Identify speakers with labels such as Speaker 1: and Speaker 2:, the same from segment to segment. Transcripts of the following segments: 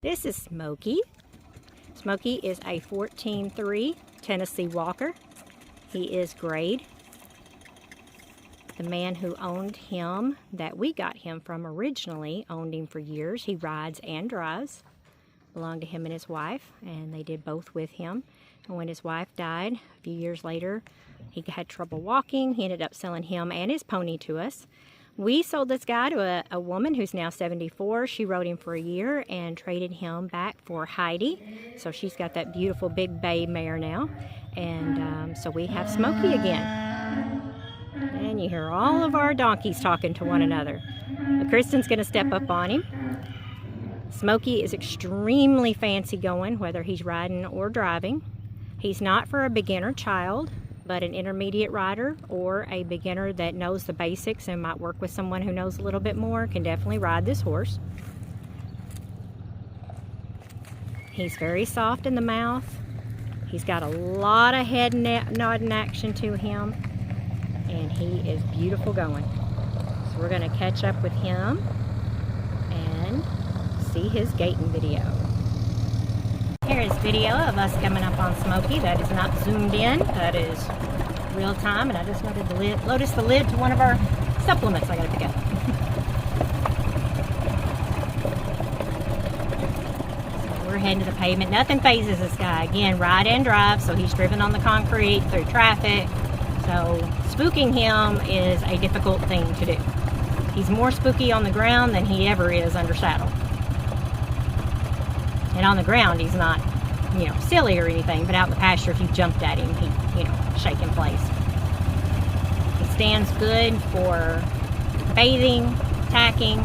Speaker 1: This is Smokey. Smokey is a 14-3 Tennessee Walker. He is grayed. The man who owned him, that we got him from originally, owned him for years. He rides and drives. Belonged to him and his wife, and they did both with him. And when his wife died, a few years later, he had trouble walking. He ended up selling him and his pony to us. We sold this guy to a woman who's now 74. She rode him for a year and traded him back for Heidi. So she's got that beautiful big bay mare now. And so we have Smokey again. And you hear all of our donkeys talking to one another. But Kristen's going to step up on him. Smokey is extremely fancy going, whether he's riding or driving. He's not for a beginner child, but an intermediate rider or a beginner that knows the basics and might work with someone who knows a little bit more can definitely ride this horse. He's very soft in the mouth. He's got a lot of head nodding action to him, and he is beautiful going. So we're going to catch up with him and see his gaiting video. Here is video of us coming up on Smokey. That is not zoomed in. That is real time, and I just noticed the lid to one of our supplements I gotta pick up. So we're heading to the pavement. Nothing phases this guy. Again, ride and drive, so he's driven on the concrete through traffic. So spooking him is a difficult thing to do. He's more spooky on the ground than he ever is under saddle. And on the ground, he's not, silly or anything, but out in the pasture, if you jumped at him, he'd, shake in place. He stands good for bathing, tacking,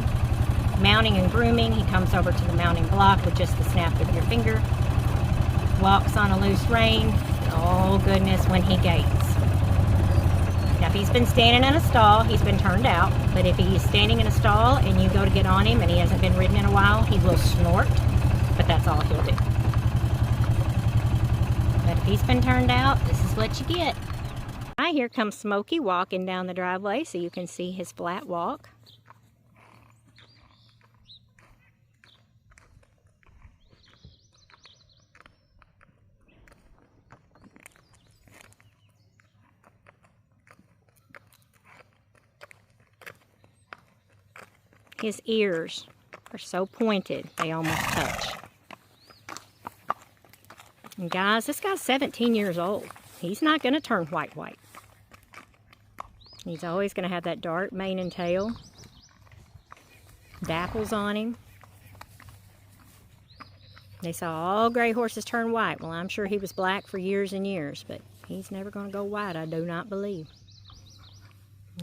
Speaker 1: mounting and grooming. He comes over to the mounting block with just the snap of your finger. Walks on a loose rein. Oh, goodness, when he gates. Now, if he's been standing in a stall, he's been turned out. But if he's standing in a stall and you go to get on him and he hasn't been ridden in a while, he will snort. But that's all he'll do. But if he's been turned out, this is what you get. Hi, here comes Smokey walking down the driveway so you can see his flat walk. His ears are so pointed, they almost touch. And guys, this guy's 17 years old. He's not going to turn white. He's always going to have that dark mane and tail. Dapples on him. They saw all gray horses turn white. Well, I'm sure he was black for years and years, but he's never going to go white, I do not believe.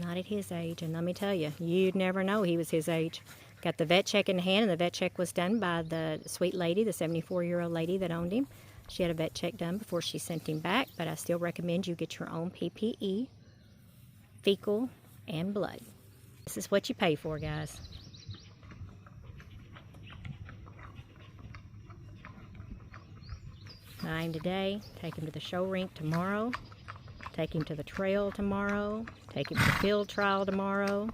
Speaker 1: Not at his age, and let me tell you, you'd never know he was his age. Got the vet check in hand, and the vet check was done by the sweet lady, the 74-year-old lady that owned him. She had a vet check done before she sent him back, but I still recommend you get your own PPE, fecal, and blood. This is what you pay for, guys. Buy him today, take him to the show rink tomorrow, take him to the trail tomorrow, take him to the field trial tomorrow,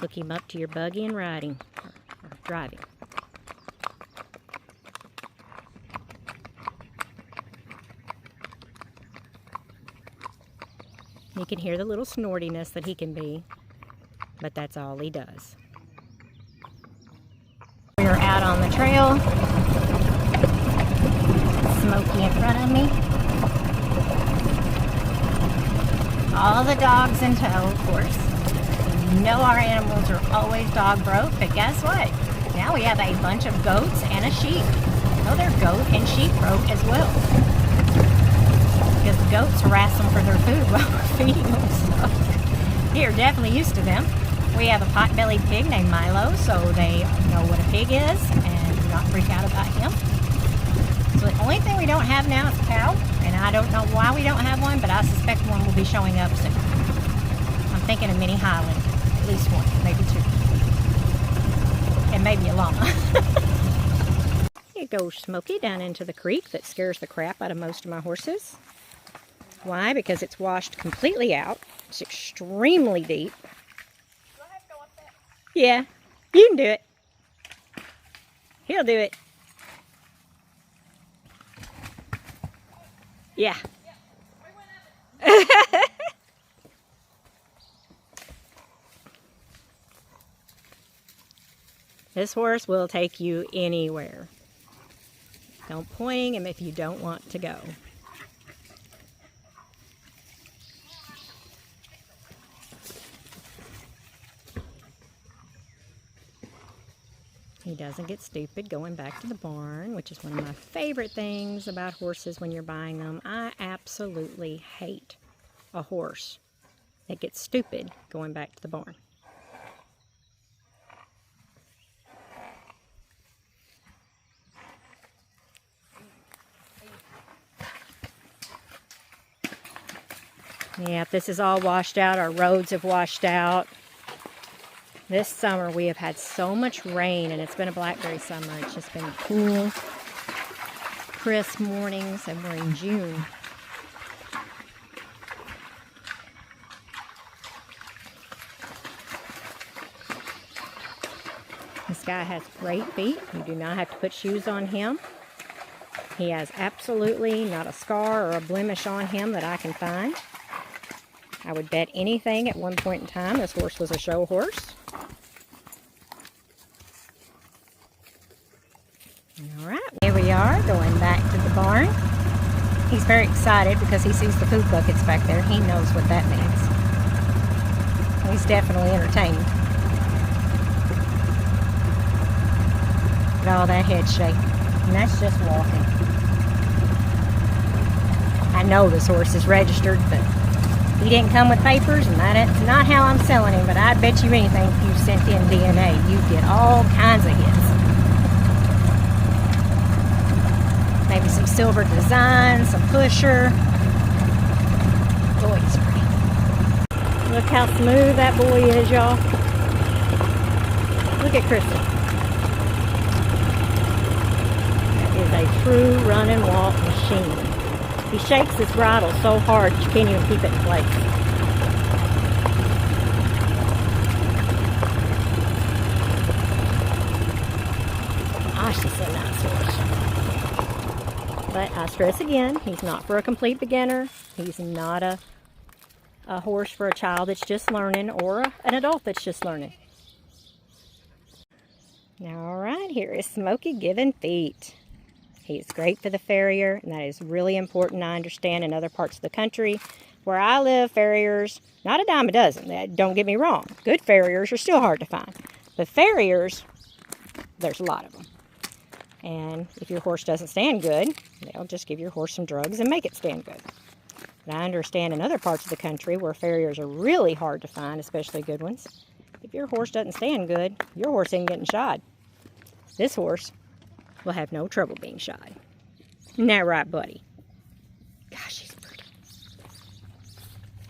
Speaker 1: hook him up to your buggy and riding, or driving. You can hear the little snortiness that he can be, but that's all he does. We're out on the trail. Smokey in front of me. All the dogs in tow, of course. You know our animals are always dog broke, but guess what? Now we have a bunch of goats and a sheep. Oh, they're goat and sheep broke as well. Because the goats harass them for their food while we're feeding them. So they're definitely used to them. We have a pot-bellied pig named Milo, so they know what a pig is and do not freak out about him. So the only thing we don't have now is a cow, and I don't know why we don't have one, but I suspect one will be showing up soon. I'm thinking a mini Highland, at least one, maybe two, and maybe a llama. Here goes Smokey down into the creek that scares the crap out of most of my horses. Why? Because it's washed completely out. It's extremely deep. Do I have to go up that? Yeah, you can do it. He'll do it. Yeah. This horse will take you anywhere. Don't point him if you don't want to go. He doesn't get stupid going back to the barn, which is one of my favorite things about horses when you're buying them. I absolutely hate a horse that gets stupid going back to the barn. Yeah, this is all washed out. Our roads have washed out. This summer we have had so much rain, and it's been a blackberry summer. It's just been cool, crisp mornings, and we're in June. This guy has great feet. You do not have to put shoes on him. He has absolutely not a scar or a blemish on him that I can find. I would bet anything at one point in time this horse was a show horse. Alright, here we are going back to the barn. He's very excited because he sees the food buckets back there. He knows what that means. He's definitely entertained. Look at all that head shake. And that's just walking. I know this horse is registered, but he didn't come with papers, and that's not how I'm selling him, but I'd bet you anything if you sent in DNA, you'd get all kinds of hits. Maybe some silver design, some pusher. Boy, he's pretty. Look how smooth that boy is, y'all. Look at Crystal. That is a true run and walk machine. He shakes his bridle so hard that you can't even keep it in place. Gosh, he's a nice horse. But I stress again, he's not for a complete beginner. He's not a horse for a child that's just learning or an adult that's just learning. All right, here is Smokey giving feet. He's great for the farrier, and that is really important, I understand, in other parts of the country. Where I live, farriers, not a dime a dozen. Don't get me wrong. Good farriers are still hard to find. But farriers, there's a lot of them. And if your horse doesn't stand good, they'll just give your horse some drugs and make it stand good. And I understand in other parts of the country where farriers are really hard to find, especially good ones, if your horse doesn't stand good, your horse ain't getting shod. This horse will have no trouble being shod. Isn't that right, buddy? Gosh, he's pretty.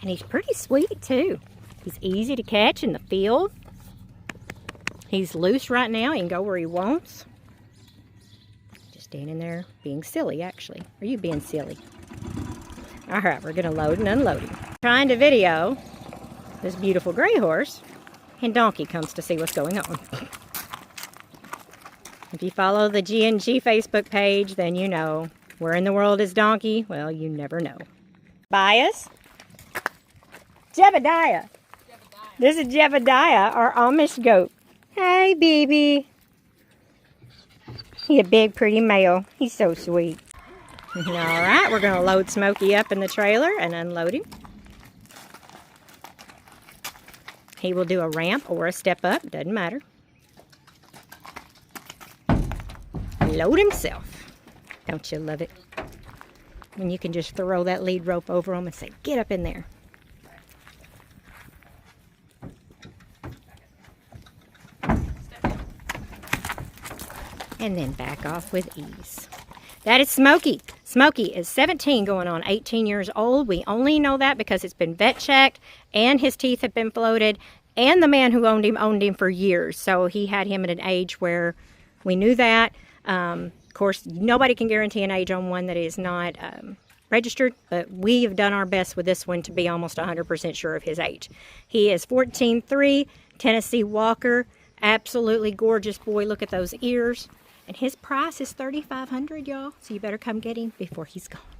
Speaker 1: And he's pretty sweet, too. He's easy to catch in the field. He's loose right now. He can go where he wants. Just standing there being silly, actually. Are you being silly? All right, we're going to load and unload him. Trying to video this beautiful gray horse, and Donkey comes to see what's going on. If you follow the G&G Facebook page, then you know. Where in the world is Donkey? Well, you never know. Bias? Jebediah. This is Jebediah, our Amish goat. Hey, baby. He's a big, pretty male. He's so sweet. All right, we're going to load Smokey up in the trailer and unload him. He will do a ramp or a step up, doesn't matter. Load himself. Don't you love it? When you can just throw that lead rope over him and say, get up in there. And then back off with ease. That is Smokey. Smokey is 17 going on 18 years old. We only know that because it's been vet checked and his teeth have been floated, and the man who owned him for years. So he had him at an age where we knew that. Of course, nobody can guarantee an age on one that is not registered, but we have done our best with this one to be almost 100% sure of his age. He is 14'3", Tennessee Walker, absolutely gorgeous boy. Look at those ears. And his price is $3,500, y'all. So you better come get him before he's gone.